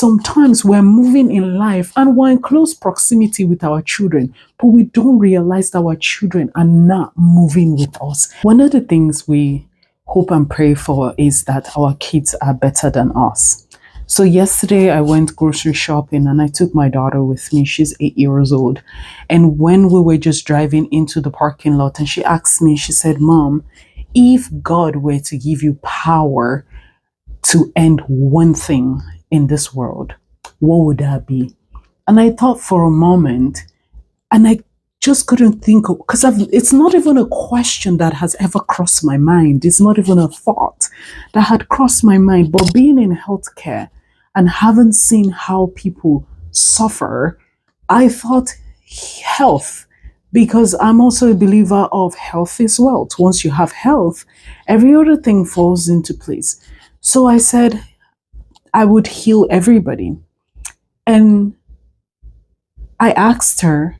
sometimes we're moving in life and we're in close proximity with our children, but we don't realize that our children are not moving with us. One of the things we hope and pray for is that our kids are better than us. So yesterday I went grocery shopping and I took my daughter with me. She's 8 years old. And when we were just driving into the parking lot and she asked me, she said, "Mom, if God were to give you power to end one thing in this world, what would that be?" And I thought for a moment, and I just couldn't think of, because it's not even a question that has ever crossed my mind. It's not even a thought that had crossed my mind. But being in healthcare and having seen how people suffer, I thought health, because I'm also a believer of health is wealth. Once you have health, every other thing falls into place. So I said I would heal everybody. And I asked her,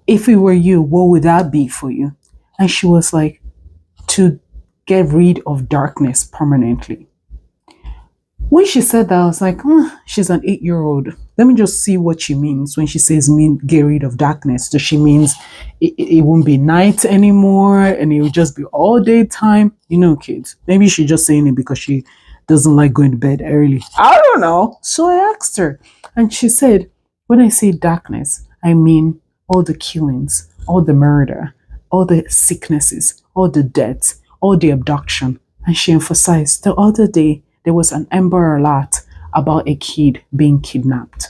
if it were you, what would that be for you? And she was like, to get rid of darkness permanently. When she said that, I was like, she's an 8-year-old. Let me just see what she means when she says get rid of darkness. Does she means it won't be night anymore and it will just be all daytime? You know, kids. Maybe she's just saying it because she doesn't like going to bed early. I don't know. So I asked her and she said, when I say darkness, I mean all the killings, all the murder, all the sicknesses, all the deaths, all the abduction. And she emphasized the other day, there was an Amber Alert about a kid being kidnapped.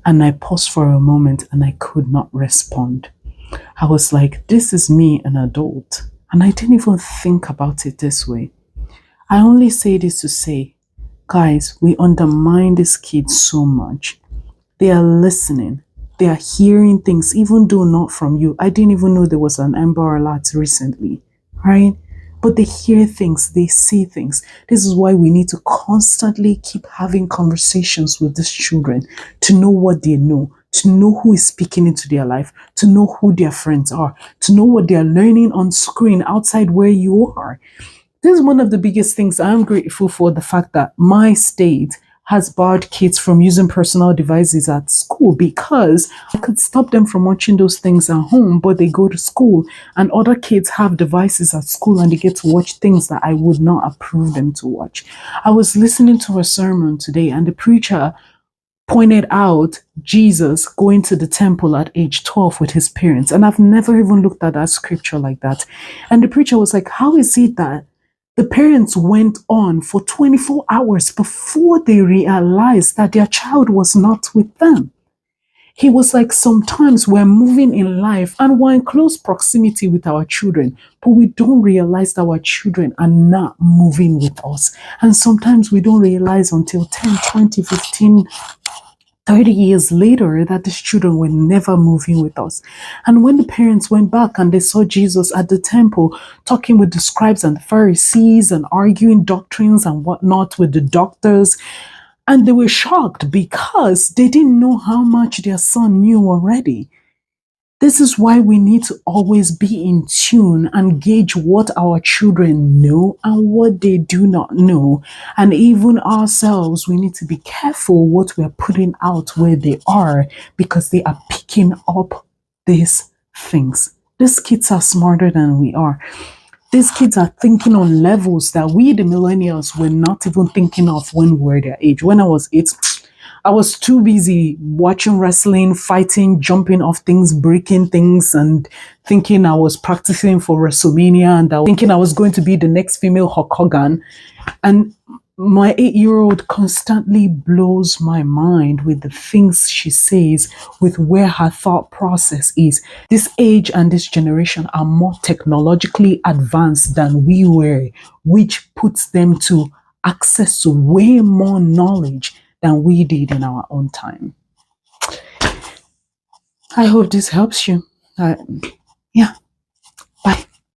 And I paused for a moment and I could not respond. I was like, this is me, an adult. And I didn't even think about it this way. I only say this to say, guys, we undermine these kids so much. They are listening. They are hearing things, even though not from you. I didn't even know there was an Amber Alert recently, right? But they hear things, they see things. This is why we need to constantly keep having conversations with these children to know what they know, to know who is speaking into their life, to know who their friends are, to know what they are learning on screen outside where you are. This is one of the biggest things. I'm grateful for the fact that my state has barred kids from using personal devices at school, because I could stop them from watching those things at home, but they go to school and other kids have devices at school and they get to watch things that I would not approve them to watch. I was listening to a sermon today and the preacher pointed out Jesus going to the temple at age 12 with his parents. And I've never even looked at that scripture like that. And the preacher was like, how is it that the parents went on for 24 hours before they realized that their child was not with them? He was like, sometimes we're moving in life and we're in close proximity with our children, but we don't realize that our children are not moving with us. And sometimes we don't realize until 10, 20, 15, 30 years later that these children were never moving with us. And when the parents went back and they saw Jesus at the temple talking with the scribes and the Pharisees and arguing doctrines and whatnot with the doctors, and they were shocked because they didn't know how much their son knew already. This is why we need to always be in tune and gauge what our children know and what they do not know. And even ourselves, we need to be careful what we're putting out where they are, because they are picking up these things. These kids are smarter than we are. These kids are thinking on levels that we, the millennials, were not even thinking of when we were their age. When I was 8, I was too busy watching wrestling, fighting, jumping off things, breaking things, and thinking I was practicing for WrestleMania, and thinking I was going to be the next female Hulk Hogan. And my 8-year-old constantly blows my mind with the things she says, with where her thought process is. This age and this generation are more technologically advanced than we were, which puts them to access to way more knowledge than we did in our own time. I hope this helps you. Yeah.